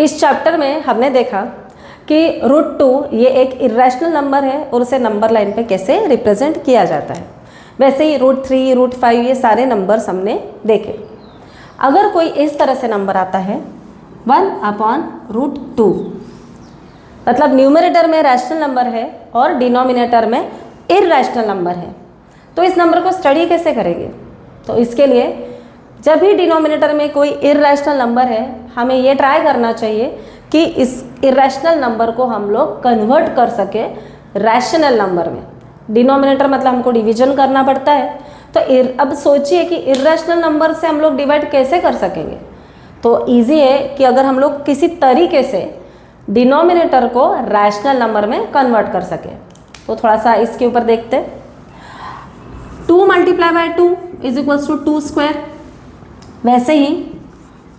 इस चैप्टर में हमने देखा कि √2 ये एक इरेशनल नंबर है और उसे नंबर लाइन पे कैसे रिप्रेजेंट किया जाता है। वैसे ही √3, √5 ये सारे नंबर्स हमने देखे। अगर कोई इस तरह से नंबर आता है 1/√2, मतलब न्यूमरेटर में रैशनल नंबर है और डिनोमिनेटर में इरेशनल नंबर है, तो इस नंबर को स्टडी कैसे करेंगे? तो इसके लिए जब भी डिनोमिनेटर में कोई इरेशनल नंबर है, हमें ये ट्राई करना चाहिए कि इस इरेशनल नंबर को हम लोग कन्वर्ट कर सके रैशनल नंबर में। डिनोमिनेटर मतलब हमको डिवीजन करना पड़ता है, तो अब सोचिए कि इरेशनल नंबर से हम लोग डिवाइड कैसे कर सकेंगे। तो ईजी है कि अगर हम लोग किसी तरीके से डिनोमिनेटर को रैशनल नंबर में कन्वर्ट कर सके। तो थोड़ा सा इसके ऊपर देखते हैं। 2 × 2 = 2 स्क्वायर। वैसे ही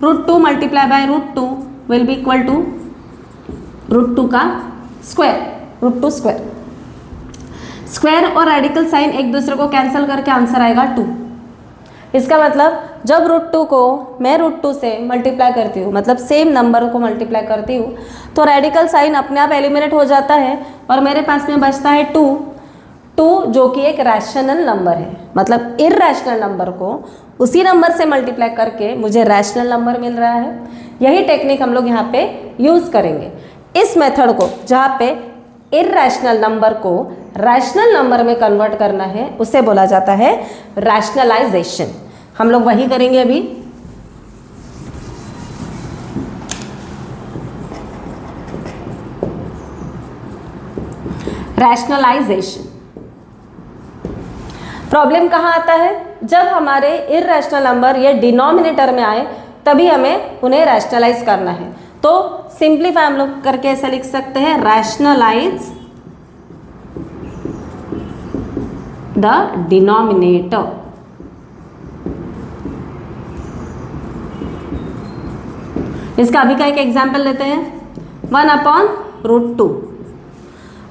√2 × √2 विल बी इक्वल टू √2 का स्क्वायर, √2 स्क्वायर। स्क्वायर और रेडिकल साइन एक दूसरे को कैंसिल करके आंसर आएगा 2। इसका मतलब जब √2 को मैं √2 से मल्टीप्लाई करती हूँ, मतलब सेम नंबर को मल्टीप्लाई करती हूँ, तो रेडिकल साइन अपने आप एलिमिनेट हो जाता है और मेरे पास में बचता है 2 जो कि एक रैशनल नंबर है। मतलब इरेशनल नंबर को उसी नंबर से मल्टीप्लाई करके मुझे रैशनल नंबर मिल रहा है। यही टेक्निक हम लोग यहाँ पे यूज़ करेंगे। इस मेथड को जहाँ पे इरेशनल नंबर को रैशनल नंबर में कन्वर्ट करना है, उसे बोला जाता है रैशनलाइजेशन। हम लोग वही करेंगे अभी। रैशनलाइजेशन प्रॉब्लम कहाँ आता है? जब हमारे इरेशनल नंबर ये डिनोमिनेटर में आए तभी हमें उन्हें रैशनलाइज करना है। तो सिंप्लीफाई हम लोग करके ऐसा लिख सकते हैं, रैशनलाइज द डिनोमिनेटर। इसका अभी का एक एग्जाम्पल लेते हैं, 1/√2।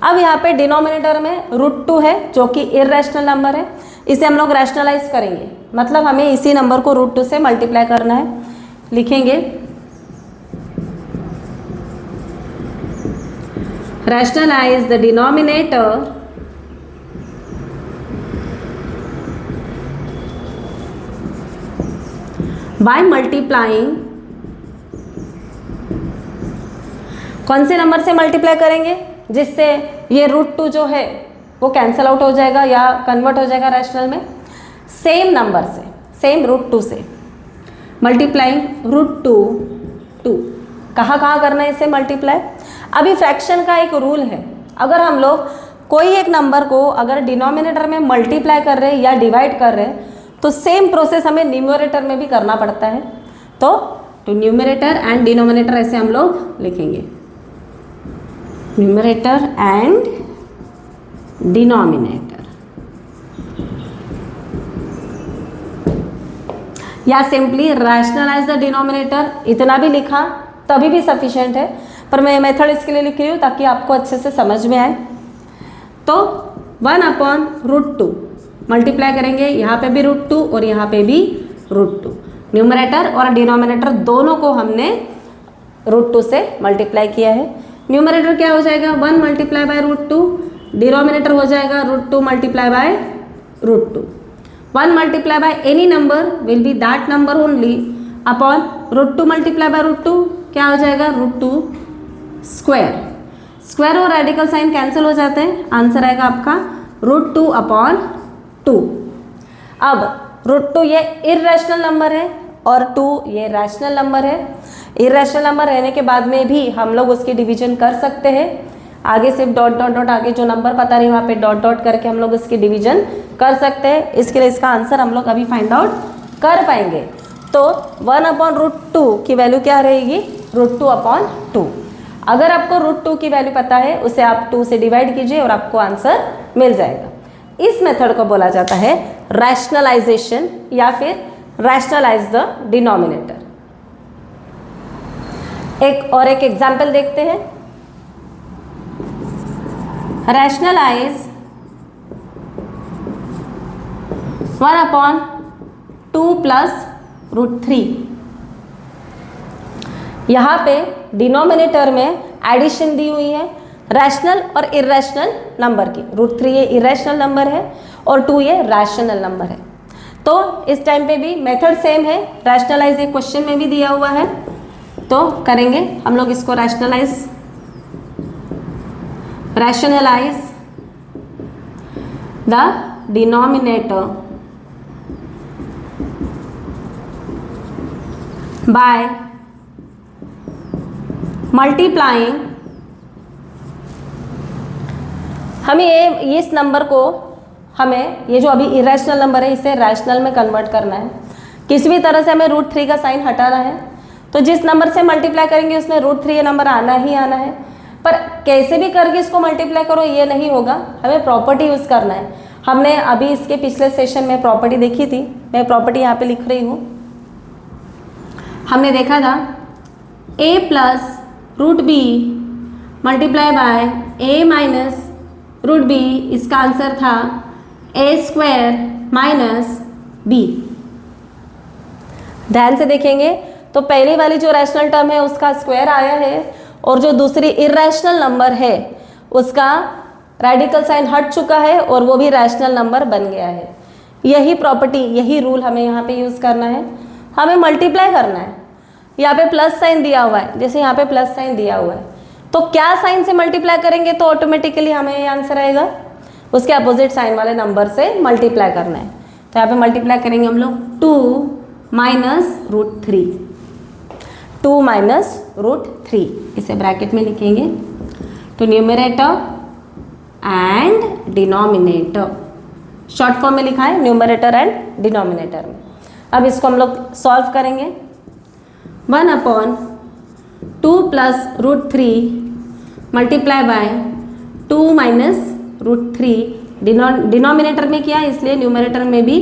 अब यहाँ पे डिनोमिनेटर में √2 है जो कि इरेशनल नंबर है, इसे हम लोग रैशनलाइज करेंगे। मतलब हमें इसी नंबर को √2 से मल्टीप्लाई करना है। लिखेंगे rationalise the denominator by multiplying. कौन से नंबर से मल्टीप्लाई करेंगे? जिससे ये √2 जो है वो कैंसल आउट हो जाएगा या कन्वर्ट हो जाएगा रैशनल में। सेम नंबर से, सेम √2 से मल्टीप्लाइंग √2। कहाँ कहाँ करना है इसे मल्टीप्लाई? अभी फ्रैक्शन का एक रूल है, अगर हम लोग कोई एक नंबर को अगर डिनोमिनेटर में मल्टीप्लाई कर रहे हैं या डिवाइड कर रहे हैं, तो सेम प्रोसेस हमें न्यूमरेटर में भी करना पड़ता है। तो न्यूमरेटर एंड डिनोमिनेटर ऐसे हम लोग लिखेंगे, न्यूमरेटर एंड डिनोमिनेटर, या सिंपली रैशनलाइज द डिनोमिनेटर। इतना भी लिखा तभी भी सफिशिएंट है, पर मैं मेथड इसके लिए लिख रही हूँ ताकि आपको अच्छे से समझ में आए। तो 1/√2 मल्टीप्लाई करेंगे, यहाँ पे भी √2 और यहाँ पे भी √2। न्यूमरेटर और डिनोमिनेटर दोनों को हमने √2 से मल्टीप्लाई किया है। न्यूमरेटर क्या हो जाएगा? 1 × √2। डिनोमिनेटर हो जाएगा √2 × √2। 1 × any number will be that number only upon √2 × √2 क्या हो जाएगा? √2 स्क्वायर। स्क्वायर और रेडिकल साइन कैंसिल हो जाते हैं, आंसर आएगा आपका √2/2। अब √2 ये इरेशनल नंबर है और 2 ये रैशनल नंबर है। इरेशनल नंबर रहने के बाद में भी हम लोग उसकी डिवीजन कर सकते हैं। आगे सिर्फ डॉट डॉट डॉट, आगे जो नंबर पता नहीं वहाँ पे डॉट डॉट करके हम लोग उसकी डिवीजन कर सकते हैं। इसके लिए इसका आंसर हम लोग अभी फाइंड आउट कर पाएंगे। तो 1/√2 की वैल्यू क्या रहेगी? √2/2। अगर आपको √2 की वैल्यू पता है, उसे आप 2 से डिवाइड कीजिए और आपको आंसर मिल जाएगा। इस मेथड को बोला जाता है रैशनलाइजेशन या फिर रैशनलाइज द डिनोमिनेटर। एक एग्जाम्पल देखते हैं। रैशनलाइज 1/2 + √3। यहाँ पे डिनोमिनेटर में एडिशन दी हुई है रैशनल और इरेशनल नंबर की। √3 ये इरेशनल नंबर है और 2 ये रैशनल नंबर है। तो इस टाइम पे भी मेथड सेम है, रैशनलाइज एक क्वेश्चन में भी दिया हुआ है, तो करेंगे हम लोग इसको rationalise the denominator by multiplying. हमें ये इस नंबर को हमें ये जो अभी इरेशनल नंबर है इसे रैशनल में कन्वर्ट करना है। किसी भी तरह से हमें √3 का साइन हटाना है, तो जिस नंबर से मल्टीप्लाई करेंगे उसमें √3 ये नंबर आना ही आना है। पर कैसे भी करके इसको मल्टीप्लाई करो ये नहीं होगा, हमें प्रॉपर्टी यूज़ करना है। हमने अभी इसके पिछले सेशन में प्रॉपर्टी देखी थी, मैं प्रॉपर्टी यहाँ पे लिख रही हूँ। हमने देखा था a plus √b multiply by a minus √b, इसका आंसर था a² माइनस b। ध्यान से देखेंगे तो पहली वाली जो रैशनल टर्म है उसका स्क्वायर आया है और जो दूसरी इरेशनल नंबर है उसका रेडिकल साइन हट चुका है और वो भी रैशनल नंबर बन गया है। यही प्रॉपर्टी, यही रूल हमें यहाँ पे यूज़ करना है। हमें मल्टीप्लाई करना है, यहाँ पे प्लस साइन दिया हुआ है, जैसे यहाँ पे प्लस साइन दिया हुआ है तो क्या साइन से मल्टीप्लाई करेंगे तो ऑटोमेटिकली हमें ये आंसर आएगा, उसके अपोजिट साइन वाले नंबर से मल्टीप्लाई करना है। तो यहाँ पे मल्टीप्लाई करेंगे हम लोग 2 माइनस √3, 2 माइनस √3, इसे ब्रैकेट में लिखेंगे। तो numerator and denominator, short form में लिखा है न्यूमरेटर एंड डिनोमिनेटर में। अब इसको हम लोग सॉल्व करेंगे। 1/2 plus √3 multiply bye 2 minus √3, denominator में किया इसलिए न्यूमरेटर में भी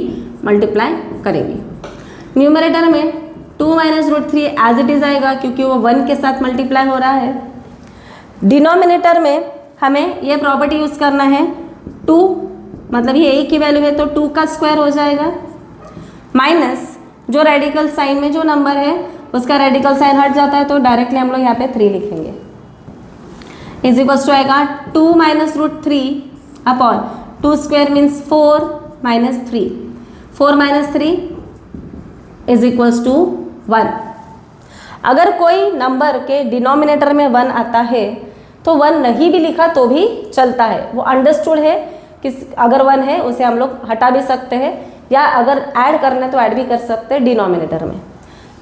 मल्टीप्लाई करेंगे। न्यूमरेटर में 2 माइनस √3 एज इट इज आएगा क्योंकि वो 1 के साथ मल्टीप्लाई हो रहा है। डिनोमिनेटर में हमें ये प्रॉपर्टी यूज़ करना है, 2 मतलब ये a की वैल्यू है तो 2 का स्क्वायर हो जाएगा, माइनस जो रेडिकल साइन में जो नंबर है उसका रेडिकल साइन हट जाता है तो डायरेक्टली हम लोग यहाँ पे 3 लिखेंगे, इज इक्वल्स टू आएगा 2 minus √3 upon 2 square means 4 minus 3, 4 minus 3 is equals to 1। अगर कोई नंबर के डिनोमिनेटर में 1 आता है तो 1 नहीं भी लिखा तो भी चलता है, वो अंडरस्टूड है कि अगर 1 है उसे हम लोग हटा भी सकते हैं या अगर ऐड करना है तो ऐड भी कर सकते हैं डिनोमिनेटर में।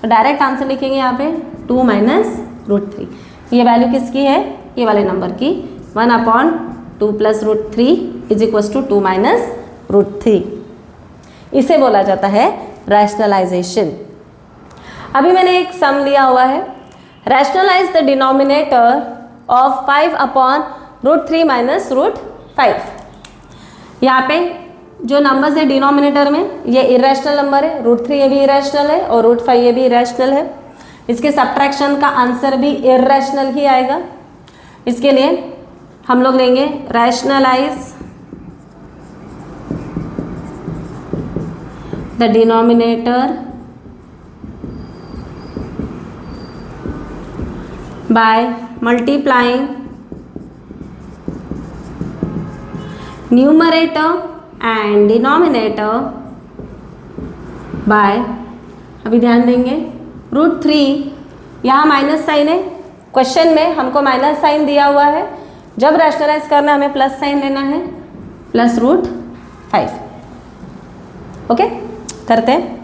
तो डायरेक्ट आंसर लिखेंगे यहाँ पे 2 माइनस √3। ये वैल्यू किसकी है, ये वाले नंबर की, 1/2 plus √3 is equals to 2 minus √3। इसे बोला जाता है रैशनलाइजेशन। अभी मैंने एक सम लिया हुआ है, rationalise the denominator of 5/√3 minus √5। यहाँ पे जो नंबर्स है डिनोमिनेटर में ये इरेशनल नंबर है, √3 ये भी इरेशनल है और √5 ये भी इरेशनल है। इसके सब्ट्रैक्शन का आंसर भी इरेशनल ही आएगा। इसके लिए हम लोग लेंगे rationalise the denominator by multiplying numerator and denominator by, अभी ध्यान देंगे √3, यहाँ माइनस साइन है, क्वेश्चन में हमको माइनस साइन दिया हुआ है, जब रैशनलाइज करना है हमें प्लस साइन लेना है, प्लस √5। ओके, करते हैं।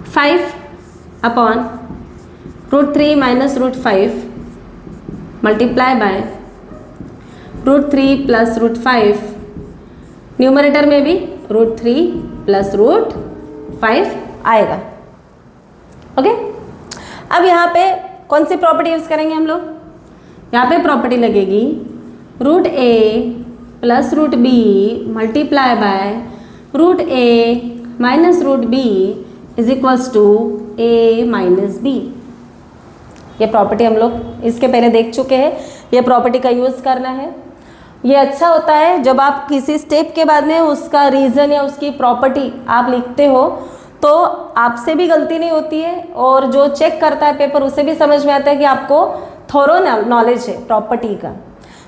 5/√3 minus √5 multiply by √3 plus √5, numerator में भी √3 प्लस √5 आएगा। ओके, अब यहाँ पे कौन सी प्रॉपर्टी यूज़ करेंगे हम लोग, यहाँ पे प्रॉपर्टी लगेगी √a plus √b multiply by √a minus √b is equals to a minus b। ये प्रॉपर्टी हम लोग इसके पहले देख चुके हैं, ये प्रॉपर्टी का यूज़ करना है। ये अच्छा होता है जब आप किसी स्टेप के बाद में उसका रीज़न या उसकी प्रॉपर्टी आप लिखते हो तो आपसे भी गलती नहीं होती है और जो चेक करता है पेपर उसे भी समझ में आता है कि आपको थोरो नॉलेज है प्रॉपर्टी का,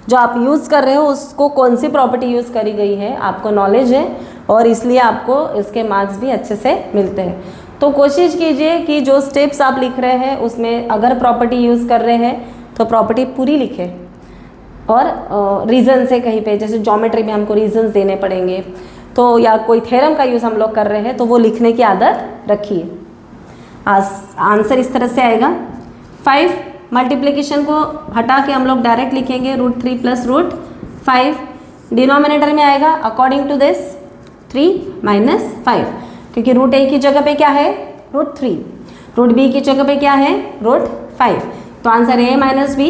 जो आप यूज़ कर रहे हो उसको कौन सी प्रॉपर्टी यूज़ करी गई है आपको नॉलेज है, और इसलिए आपको इसके मार्क्स भी अच्छे से मिलते हैं। तो कोशिश कीजिए कि जो स्टेप्स आप लिख रहे हैं उसमें अगर प्रॉपर्टी यूज़ कर रहे हैं तो प्रॉपर्टी पूरी लिखें, और रीज़न से कहीं पे, जैसे ज्योमेट्री में हमको रीजंस देने पड़ेंगे तो या कोई थ्योरम का यूज़ हम लोग कर रहे हैं तो वो लिखने की आदत रखिए। आंसर इस तरह से आएगा। 5 मल्टीप्लिकेशन को हटा के हम लोग डायरेक्ट लिखेंगे √3 + √5। डिनोमिनेटर में आएगा अकॉर्डिंग टू दिस 3 - 5, क्योंकि √a की जगह पे क्या है √3, √b की जगह पे क्या है √5, तो आंसर a - b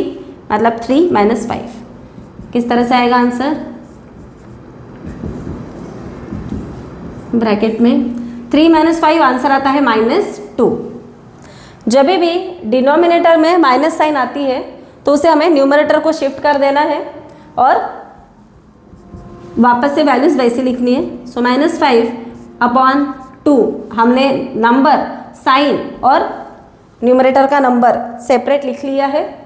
मतलब 3 - 5। किस तरह से आएगा आंसर? ब्रैकेट में 3 - 5 आंसर आता है -2। जब भी डिनोमिनेटर में माइनस साइन आती है तो उसे हमें न्यूमरेटर को शिफ्ट कर देना है और वापस से वैल्यूज वैसी लिखनी है। सो -5/2 हमने नंबर, साइन और न्यूमरेटर का नंबर सेपरेट लिख लिया है।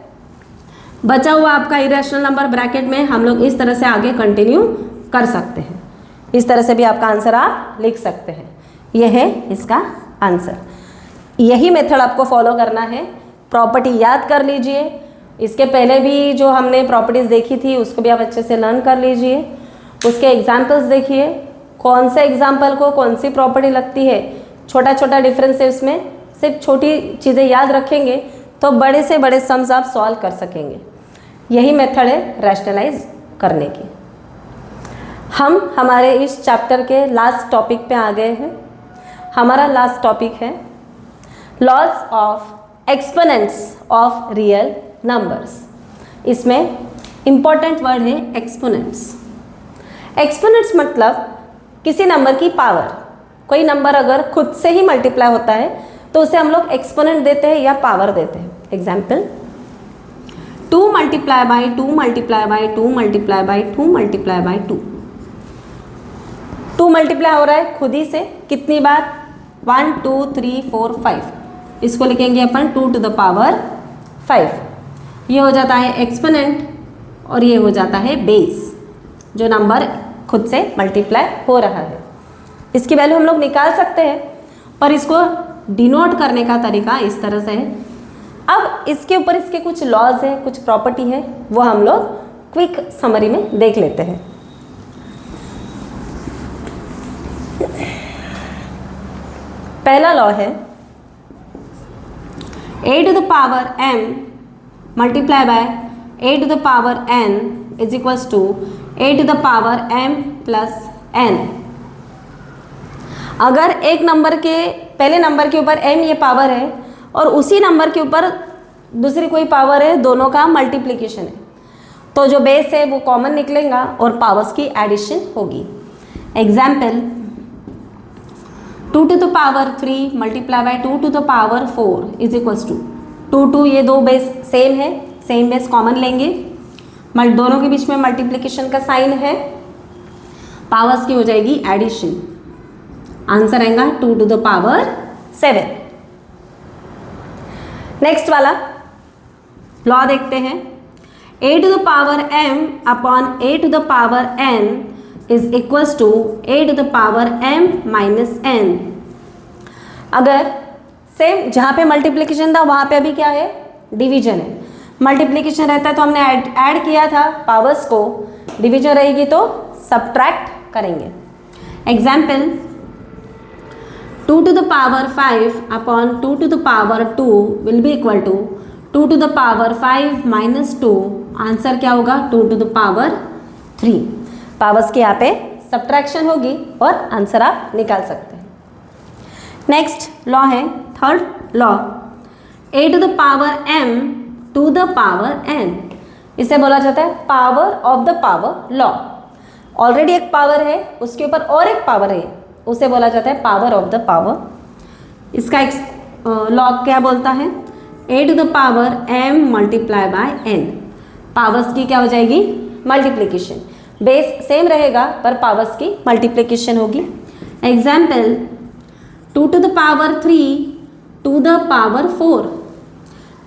बचा हुआ आपका इरेशनल नंबर ब्रैकेट में हम लोग इस तरह से आगे कंटिन्यू कर सकते हैं। इस तरह से भी आपका आंसर आप लिख सकते हैं। यह है इसका आंसर। यही मेथड आपको फॉलो करना है। प्रॉपर्टी याद कर लीजिए, इसके पहले भी जो हमने प्रॉपर्टीज़ देखी थी उसको भी आप अच्छे से लर्न कर लीजिए। उसके एग्जाम्पल्स देखिए, कौन से एग्जाम्पल को कौन सी प्रॉपर्टी लगती है, छोटा छोटा डिफरेंस है उसमें। सिर्फ छोटी चीज़ें याद रखेंगे तो बड़े से बड़े सम्स आप सॉल्व कर सकेंगे। यही मेथड है रैशनलाइज करने की। हम हमारे इस चैप्टर के लास्ट टॉपिक पे आ गए हैं। हमारा लास्ट टॉपिक है laws of exponents of real numbers. इसमें इंपॉर्टेंट वर्ड है एक्सपोनेंट्स। एक्सपोनेंट्स मतलब किसी नंबर की पावर। कोई नंबर अगर खुद से ही मल्टीप्लाई होता है तो उसे हम लोग एक्सपोनेंट देते हैं या पावर देते हैं। एग्जाम्पल 2 × 2 × 2 × 2 × 2 2 मल्टीप्लाई हो रहा है खुद ही से, कितनी बार? 1 2 3 4 5। इसको लिखेंगे अपन 2 to the power 5। ये हो जाता है एक्सपोनेंट और ये हो जाता है बेस, जो नंबर खुद से मल्टीप्लाई हो रहा है। इसकी वैल्यू हम लोग निकाल सकते हैं, पर इसको डिनोट करने का तरीका इस तरह से है। अब इसके ऊपर इसके कुछ लॉज है, कुछ प्रॉपर्टी है, वो हम लोग क्विक समरी में देख लेते हैं। पहला लॉ है a to the power m multiply by a to the power n is equals to a to the power m plus n। अगर एक नंबर के पहले नंबर के ऊपर m ये पावर है और उसी नंबर के ऊपर दूसरी कोई पावर है, दोनों का मल्टीप्लिकेशन है, तो जो बेस है वो कॉमन निकलेगा और पावर्स की एडिशन होगी। Example 2 to the power 3 multiply by 2 to the power 4 is equals to 2 ये दो बेस सेम है, सेम बेस कॉमन लेंगे, दोनों के बीच में मल्टीप्लिकेशन का साइन है, पावर्स की हो जाएगी एडिशन। आंसर आएगा 2 to the power 7। नेक्स्ट वाला लॉ देखते हैं। a to the power m upon a to the power n is equals to a to the power m minus n। अगर सेम जहाँ पे मल्टीप्लिकेशन था वहाँ पे अभी क्या है? डिवीजन है। मल्टीप्लिकेशन रहता है तो हमने ऐड किया था पावर्स को, डिवीजन रहेगी तो सब्ट्रैक्ट करेंगे। Example 2 to the power 5 upon 2 to the power 2 will be equal to 2 to the power 5 minus 2। Answer क्या होगा? 2 to the power 3। पावर्स के यहाँ पे सब्ट्रैक्शन होगी और आंसर आप निकाल सकते हैं। नेक्स्ट लॉ है third law a to the power m to the power n। इसे बोला जाता है power of the power law. Already एक पावर है, उसके ऊपर और एक पावर है, उसे बोला जाता है पावर ऑफ द पावर। इसका लॉ क्या बोलता है? a to the power m multiply by n। Powers की क्या हो जाएगी? मल्टीप्लिकेशन। बेस सेम रहेगा पर पावर्स की मल्टीप्लिकेशन होगी। Example 2 to the power 3 to the power 4,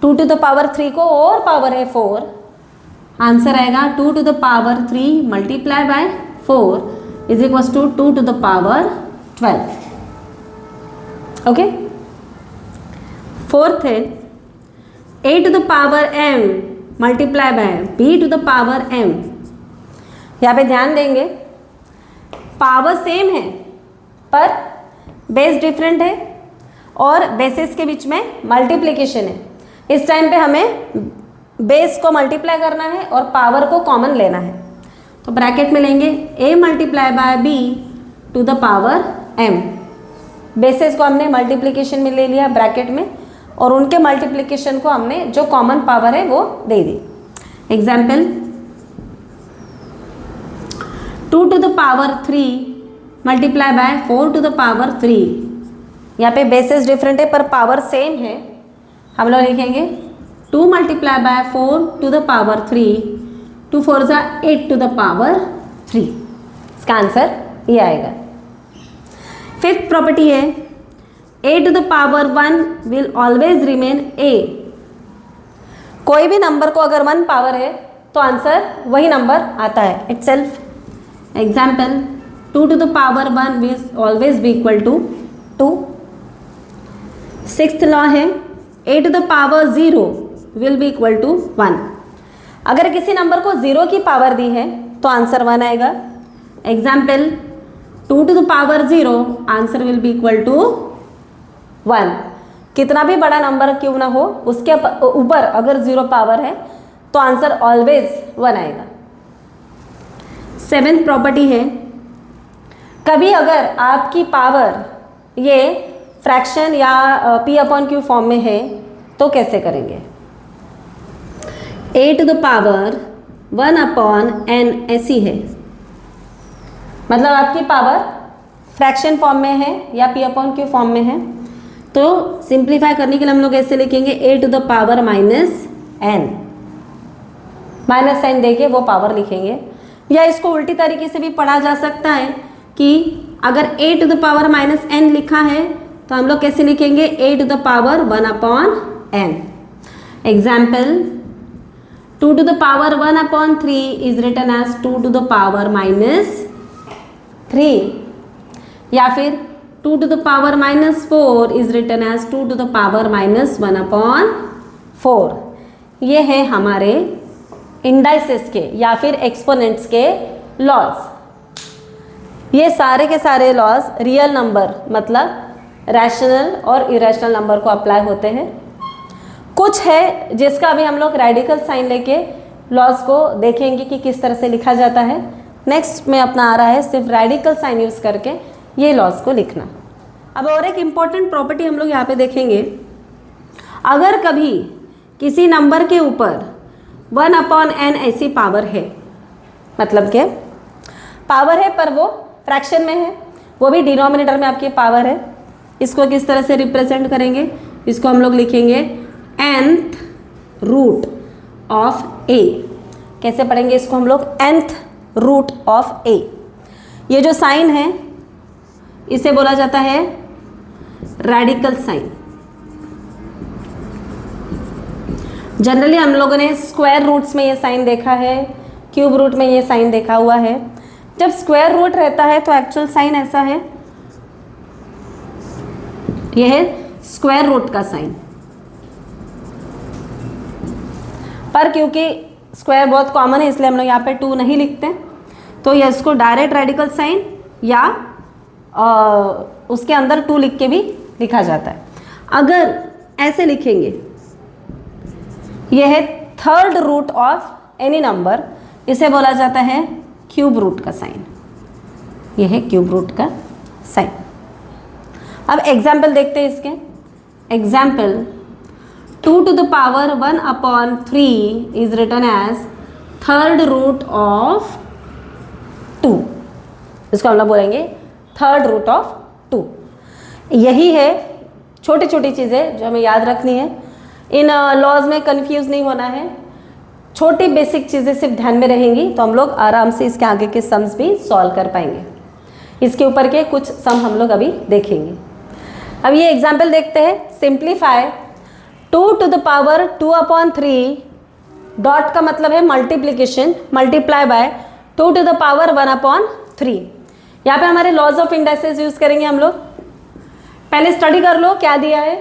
2 to the power 3 को और पावर है 4, आंसर आएगा 2 to the power 3 multiply by 4 is equal to 2 to the power 12. Okay. Fourth है a to the power m multiply by b to the power m. यहाँ पे ध्यान देंगे power same है पर बेस डिफरेंट है और बेसिस के बीच में मल्टीप्लिकेशन है. इस टाइम पे हमें बेस को मल्टीप्लाई करना है और पावर को कॉमन लेना है. तो ब्रैकेट में लेंगे a multiply by b to the power m. Basis को हमने मल्टीप्लिकेशन में ले लिया ब्रैकेट में और उनके मल्टीप्लिकेशन को हमने जो कॉमन पावर है वो दे दी. Example 2 to the power 3 multiply by 4 to the power 3. यहाँ पे बेसिस डिफरेंट है पर पावर सेम है. हम लोग लिखेंगे 2 multiply by 4 to the power 3, 2 4 जा 8 to the power 3. इसका आंसर ये आएगा. फिफ्थ प्रॉपर्टी है a to the power 1 will always remain a. कोई भी नंबर को अगर 1 पावर है तो आंसर वही नंबर आता है itself. Example 2 to the power 1 will always be equal to 2. Sixth law है a to the power 0 will be equal to 1. अगर किसी नंबर को 0 की पावर दी है तो आंसर 1 आएगा. Example 2 to the power 0 answer will be equal to 1. कितना भी बड़ा नंबर क्यों ना हो उसके ऊपर अगर 0 पावर है तो आंसर ऑलवेज 1 आएगा. सेवेंथ प्रॉपर्टी है कभी अगर आपकी पावर ये फ्रैक्शन या p अपॉन क्यू फॉर्म में है तो कैसे करेंगे. a to the power 1 upon n ऐसी है मतलब आपकी पावर फ्रैक्शन फॉर्म में है या p अपॉन क्यू फॉर्म में है तो सिंप्लीफाई करने के लिए हम लोग ऐसे लिखेंगे a to the power minus n. Minus sign देके वो पावर लिखेंगे या इसको उल्टी तरीके से भी पढ़ा जा सकता है कि अगर a to the power minus n लिखा है तो हम लोग कैसे लिखेंगे a to the power 1 upon n. Example 2 to the power 1 upon 3 is written as 2 to the power minus 3 या फिर 2 to the power minus 4 is written as 2 to the power minus 1 upon 4. ये है हमारे इंडाइसेस के या फिर exponents के laws. ये सारे के सारे लॉज रियल नंबर मतलब रैशनल और इरेशनल नंबर को अप्लाई होते हैं. कुछ है जिसका अभी हम लोग रेडिकल साइन लेके लॉज को देखेंगे कि किस तरह से लिखा जाता है. नेक्स्ट में अपना आ रहा है सिर्फ रेडिकल साइन यूज़ करके ये लॉज को लिखना. अब और एक इम्पॉर्टेंट प्रॉपर्टी हम लोग यहाँ पे देखेंगे. अगर कभी किसी नंबर के ऊपर 1 अपॉन n ऐसी पावर है मतलब क्या पावर है पर वो फ्रैक्शन में है वो भी डिनोमिनेटर में आपकी पावर है. इसको किस तरह से रिप्रेजेंट करेंगे. इसको हम लोग लिखेंगे nth रूट ऑफ a. कैसे पढ़ेंगे इसको हम लोग nth रूट ऑफ a. ये जो साइन है इसे बोला जाता है रेडिकल साइन. जनरली हम लोगों ने स्क्वायर रूट्स में ये साइन देखा है, क्यूब रूट में ये साइन देखा हुआ है. जब स्क्वायर रूट रहता है तो एक्चुअल साइन ऐसा है. यह है स्क्वायर रूट का साइन पर क्योंकि स्क्वायर बहुत कॉमन है इसलिए हम लोग यहाँ पे 2 नहीं लिखते तो ये इसको डायरेक्ट रेडिकल साइन या उसके अंदर 2 लिख के भी लिखा जाता है. अगर ऐसे लिखेंगे यह है third root of any number. इसे बोला जाता है क्यूब रूट का साइन. यह है क्यूब रूट का साइन. अब एग्जाम्पल देखते हैं इसके. Example 2 to the power 1 upon 3 is written as third root of 2. इसको हम लोग बोलेंगे थर्ड रूट ऑफ 2. यही है छोटी छोटी चीज़ें जो हमें याद रखनी है. इन लॉज में कंफ्यूज नहीं होना है. छोटी बेसिक चीज़ें सिर्फ ध्यान में रहेंगी तो हम लोग आराम से इसके आगे के सम्स भी सॉल्व कर पाएंगे. इसके ऊपर के कुछ सम हम लोग अभी देखेंगे. अब ये एग्जाम्पल देखते हैं। Simplify 2 to the power 2/3 dot का मतलब है multiplication, multiply by 2 to the power 1/3। यहाँ पे हमारे लॉज ऑफ इंडाइसेस यूज करेंगे हम लोग। पहले स्टडी कर लो क्या दिया है।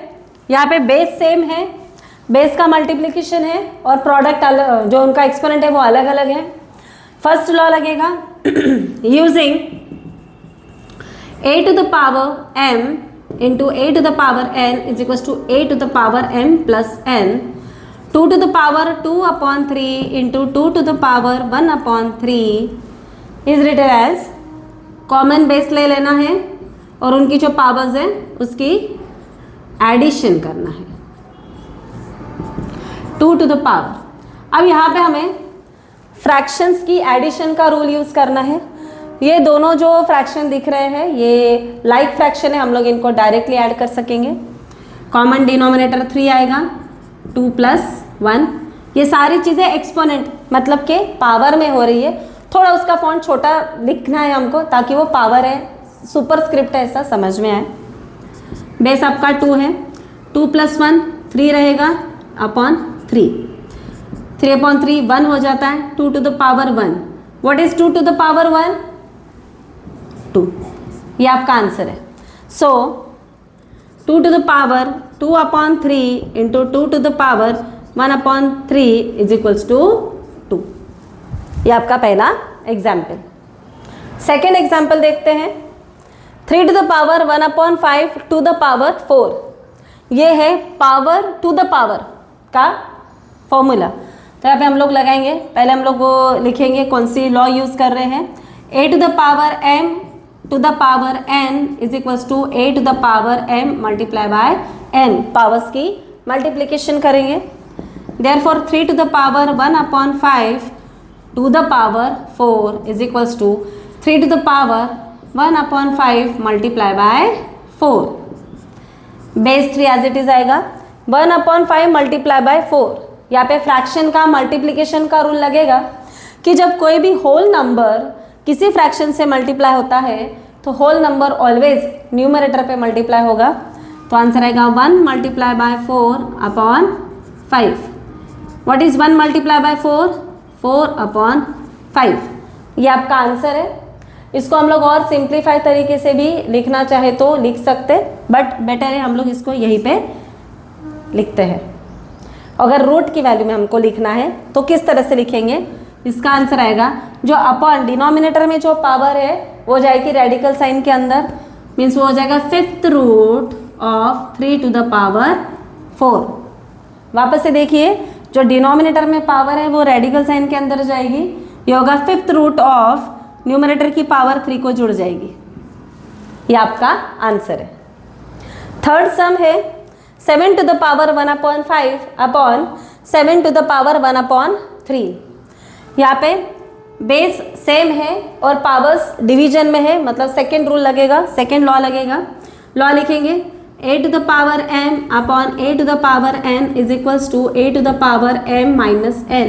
यहाँ पे बेस सेम है, बेस का मल्टीप्लीकेशन है और प्रोडक्ट जो उनका एक्सपोनेंट है वो अलग अलग है। फर्स्ट लॉ लगेगा using a to the power m into a to the power n is equals to a to the power m plus n, 2 to the power 2/3 into 2 to the power 1/3 is written as, common base ले लेना है और उनकी जो powers है उसकी addition करना है 2 to the power। अब यहाँ पे हमें फ्रैक्शंस की एडिशन का रूल यूज़ करना है। ये दोनों जो फ्रैक्शन दिख रहे हैं ये लाइक फ्रैक्शन है, हम लोग इनको डायरेक्टली ऐड कर सकेंगे। कॉमन डिनोमिनेटर 3 आएगा, 2 + 1। ये सारी चीज़ें एक्सपोनेंट मतलब के पावर में हो रही है। थोड़ा उसका फॉन्ट छोटा लिखना है हमको ताकि वो पावर है, सुपरस्क्रिप्ट है, ऐसा समझ में आए। बेस आपका 2 है, 2 + 1 3 रहेगा अपॉन 3, 3/3 1 हो जाता है, 2 to the power 1। What is 2 to the power 1? 2। ये आपका आंसर है। So 2 to the power 2/3 into 2 to the power 1/3 is equals to 2। ये आपका पहला एग्जाम्पल। सेकेंड एग्जाम्पल देखते हैं। 3 to the power 1/5 to the power 4। ये है पावर टू द पावर का फॉर्मूला। तो यहाँ पे हम लोग लगाएंगे। पहले हम लोग वो लिखेंगे कौन सी लॉ यूज़ कर रहे हैं। a to the power m to the power n is equals to a to the power m multiply by n, powers की मल्टीप्लिकेशन करेंगे। therefore 3 to the power 1/5 to the power 4 is equals to 3 to the power 1/5 multiply by 4। Base 3 as it is आएगा, 1/5 multiply by 4। यहाँ पे fraction का multiplication का rule लगेगा कि जब कोई भी होल नंबर किसी फ्रैक्शन से मल्टीप्लाई होता है तो होल नंबर ऑलवेज न्यूमरेटर पे मल्टीप्लाई होगा। तो आंसर आएगा 1 multiply bye 4/5। What is 1 multiply by 4? 4/5। ये आपका आंसर है। इसको हम लोग और सिंप्लीफाई तरीके से भी लिखना चाहे तो लिख सकते, बट बेटर है हम लोग इसको यहीं पे लिखते हैं। अगर रूट की वैल्यू में हमको लिखना है तो किस तरह से लिखेंगे? इसका आंसर आएगा जो अपॉन डिनोमिनेटर में जो पावर है वो जाएगी रेडिकल साइन के अंदर, मीन्स वो हो जाएगा 5th root of 3 to the power 4। वापस से देखिए, जो डिनोमिनेटर में पावर है वो रेडिकल साइन के अंदर जाएगी, ये होगा 5th रूट ऑफ न्यूमरेटर की पावर 3 को जुड़ जाएगी। ये आपका आंसर है। थर्ड सम है 7 to the power 1/5 upon 7 to the power 1/3। यहाँ पे बेस सेम है और पावर्स डिवीजन में है, मतलब सेकेंड रूल लगेगा, सेकेंड लॉ लगेगा। लॉ लिखेंगे a to the power m upon a to the power n is equals to a to the power m minus n।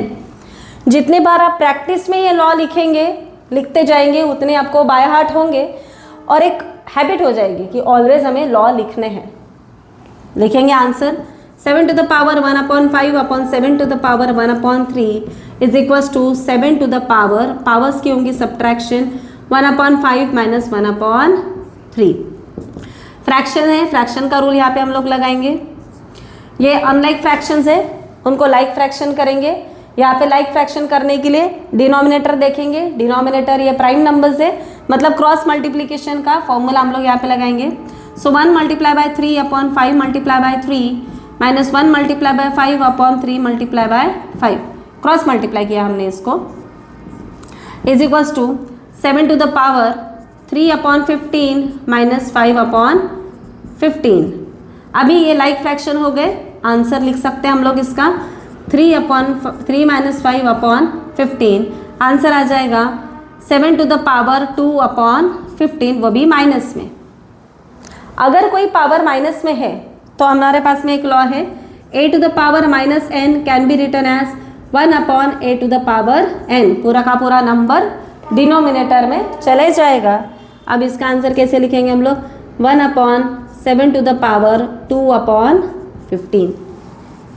जितने बार आप प्रैक्टिस में ये लॉ लिखेंगे, लिखते जाएंगे, उतने आपको बाय हार्ट होंगे और एक हैबिट हो जाएगी कि ऑलवेज हमें लॉ लिखने हैं। लिखेंगे answer 7 to the power 1/5 upon 7 to the power 1/3 is equals to 7 to the power, powers की होंगी सब्ट्रैक्शन, 1/5 माइनस 1/3। फ्रैक्शन है, फ्रैक्शन का रूल यहाँ पे हम लोग लगाएंगे। ये अनलाइक फ्रैक्शंस है, उनको लाइक फ्रैक्शन करेंगे। यहाँ पे लाइक फ्रैक्शन करने के लिए डिनोमिनेटर देखेंगे। डिनोमिनेटर ये प्राइम नंबर्स है, मतलब क्रॉस मल्टीप्लिकेशन का फॉर्मूला हम लोग यहाँ पे लगाएंगे। So 1 multiply by 3 upon 5 multiply by 3 minus 1 multiply by 5 upon 3 multiply by 5, cross multiply किया हमने इसको, is equals to 7 to the power 3/15 minus 5/15। अभी ये लाइक फ्रैक्शन हो गए, आंसर लिख सकते हैं हम लोग इसका 3 माइनस 5/15। आंसर आ जाएगा 7 to the power 2/15, वो भी माइनस में। अगर कोई पावर माइनस में है तो हमारे पास में एक लॉ है a to the power minus n can be written as 1/a to the power n। पूरा का पूरा नंबर डिनोमिनेटर में चले जाएगा। अब इसका आंसर कैसे लिखेंगे हम लोग? 1 7 टू द पावर 2/15।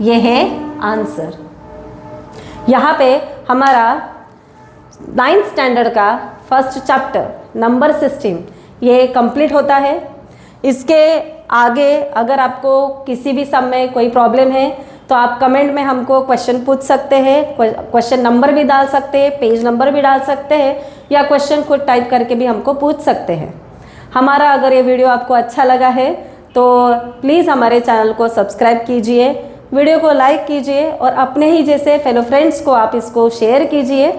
ये है आंसर। यहाँ पे हमारा 9th स्टैंडर्ड का फर्स्ट चैप्टर नंबर सिस्टम ये कंप्लीट होता है। इसके आगे अगर आपको किसी भी सम में कोई प्रॉब्लम है तो आप कमेंट में हमको क्वेश्चन पूछ सकते हैं। क्वेश्चन नंबर भी डाल सकते हैं, पेज नंबर भी डाल सकते हैं, या क्वेश्चन खुद टाइप करके भी हमको पूछ सकते हैं। हमारा अगर ये वीडियो आपको अच्छा लगा है तो प्लीज़ हमारे चैनल को सब्सक्राइब कीजिए, वीडियो को लाइक कीजिए और अपने ही जैसे फेलो फ्रेंड्स को आप इसको शेयर कीजिए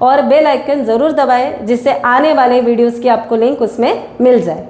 और बेल आइकन ज़रूर दबाएं जिससे आने वाले वीडियोस की आपको लिंक उसमें मिल जाए।